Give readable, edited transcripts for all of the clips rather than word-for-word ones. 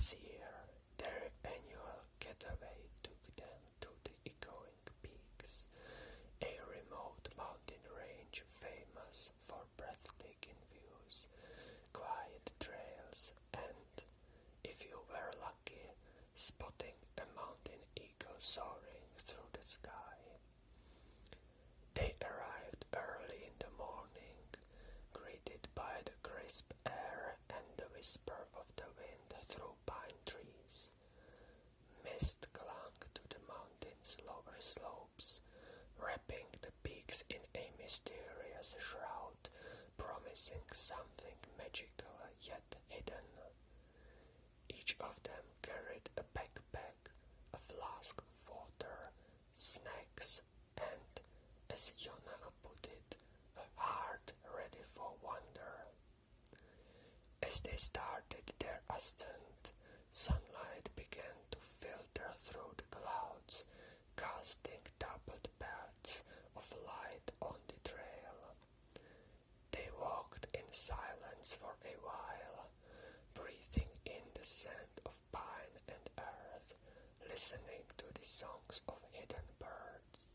This year, their annual getaway took them to the echoing peaks, a remote mountain range famous for breathtaking views, quiet trails, and, if you were lucky, spotting a mountain eagle soaring through the sky. They arrived early in the morning, greeted by the crisp air and the whisper of the wind through pine trees. Mist clung to the mountain's lower slopes, wrapping the peaks in a mysterious shroud, promising something magical yet hidden. Each of them carried a backpack, a flask of water, snacks, and, as Jonah put it, a heart ready for wonder. As they started their ascent, sunlight began to filter through the clouds, casting doubled belts of light on the trail. They walked in silence for a while, breathing in the scent of pine and earth, listening to the songs of hidden birds.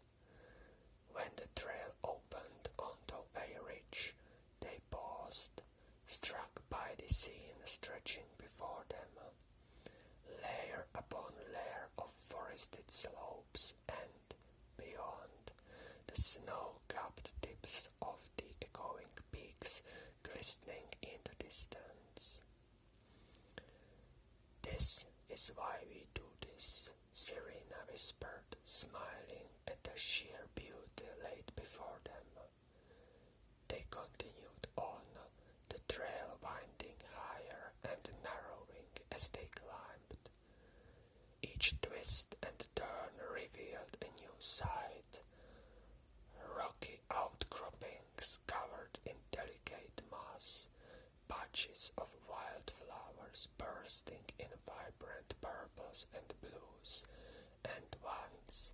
When the trail opened onto a ridge, they paused, struck by the scene stretching before them, layer upon layer of forested slopes, and, beyond, the snow-capped tips of the echoing peaks glistening in the distance. "This is why we do this," Serena whispered, smiling at the sheer beauty laid before them. They continued on, the trail winding higher and narrowing as they climbed. Each twist and turn revealed a new sight. Rocky outcroppings covered in delicate moss, patches of wildflowers bursting in vibrant purples and blues, and once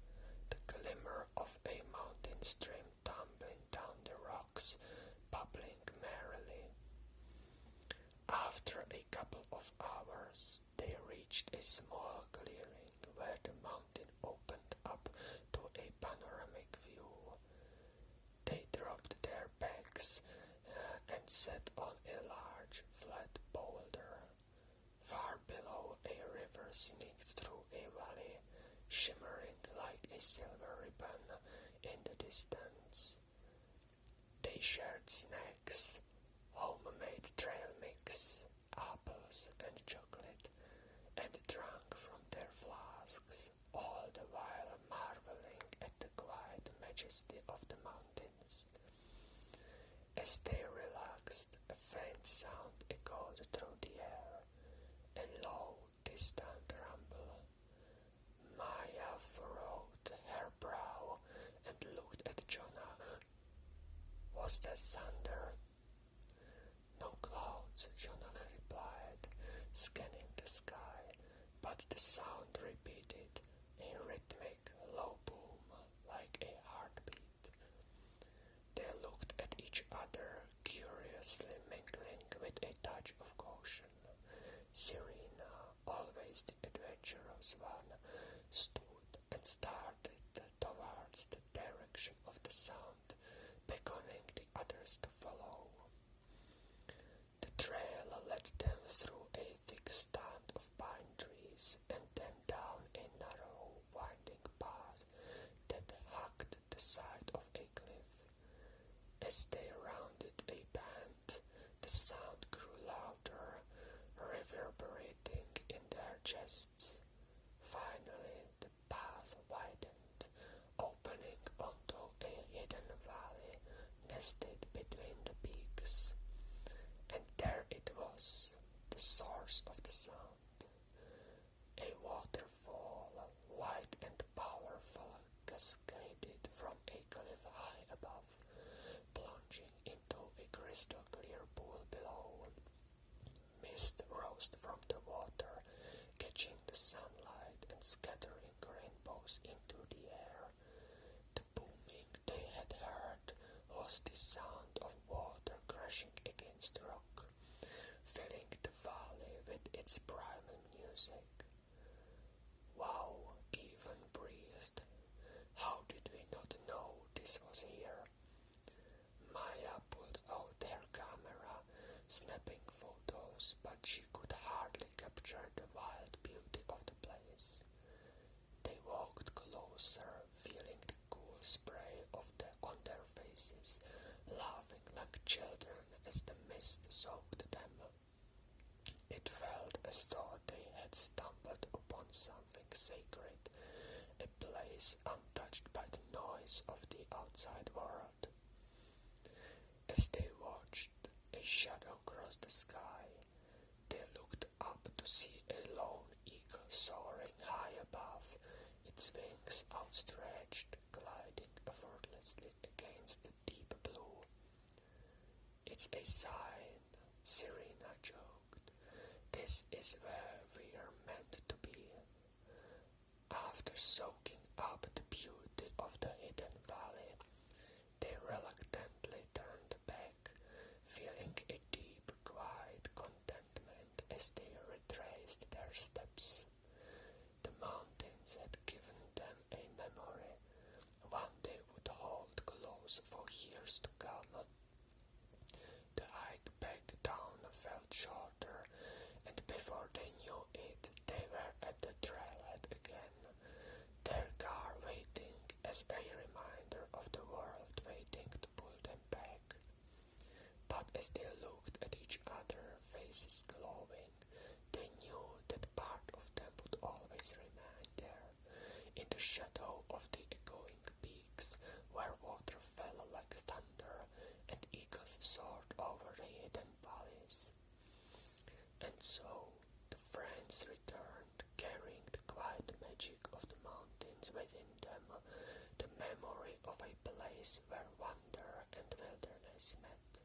the glimmer of a mountain stream tumbling down the rocks, bubbling merrily. After a couple of hours, they reached a small clearing where the mountain opened up to a panoramic view. They dropped their bags and sat on a large, flat boulder. Far below, a river sneaked through a valley, shimmering like a silver ribbon in the distance. They shared snacks, homemade trail mix, apples and chocolate, and drank from their flasks, all the while marveling at the quiet majesty of the mountains. As they relaxed, a faint sound echoed through the air, a low, distant rumble. Maya furrowed her brow and looked at Jonah. "Was that thunder?" "No clouds," Jonah replied, scanning the sky, but the sound repeated, a rhythmic low boom like a heartbeat. They looked at each other, curiously mingling with a touch of caution. Serena, always the adventurous one, stood and started towards the direction of the sound, beckoning the others to follow. The trail led them through a thick stand of pine trees and then down a narrow, winding path that hugged the side of a cliff. As they rounded a bend, the sound grew louder, reverberating in their chests. Finally, the path widened, opening onto a hidden valley nested between the peaks. And there it was, the source of the sound. A waterfall, white and powerful, cascaded from a cliff high above, plunging into a crystal-clear pool below. Mist rose from the water, catching the sunlight and scattering rainbows into the air. The booming they had heard was the sound of water crashing against rock, filling the valley with its primal music. music. Wow, even breathed. How did we not know this was here? Maya pulled out her camera, snapping photos, but she could hardly capture the wild beauty of the place. They walked closer, feeling the cool spray on their faces, laughing like children as the mist soaked them. It felt as though they had stumbled upon something sacred, a place untouched by the noise of the outside world. As they watched, a shadow crossed the sky. They looked up to see a lone eagle soaring high above, its wings outstretched, gliding effortlessly against the deep blue. "It's a sign," Serena joked. "This is where we're meant to be." After soaking up the beauty of the hidden valley, they reluctantly turned back, feeling a deep, quiet contentment as they retraced their steps. The mountains had given them a memory, one they would hold close for years to come. The hike back down felt shorter, and before they knew it, they were at the trailhead again, their car waiting as a reminder of the world waiting to pull them back. But as they looked at each other, faces glowing, they knew that part of them would always remain there, in the shadow of the echoing peaks, where water fell like thunder and eagles soared over the hidden valleys. And so the friends returned, carrying the quiet magic of the mountains within them, the memory of a place where wonder and wilderness met.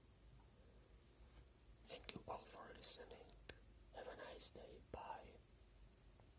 Thank you all for listening. Have a nice day. Bye.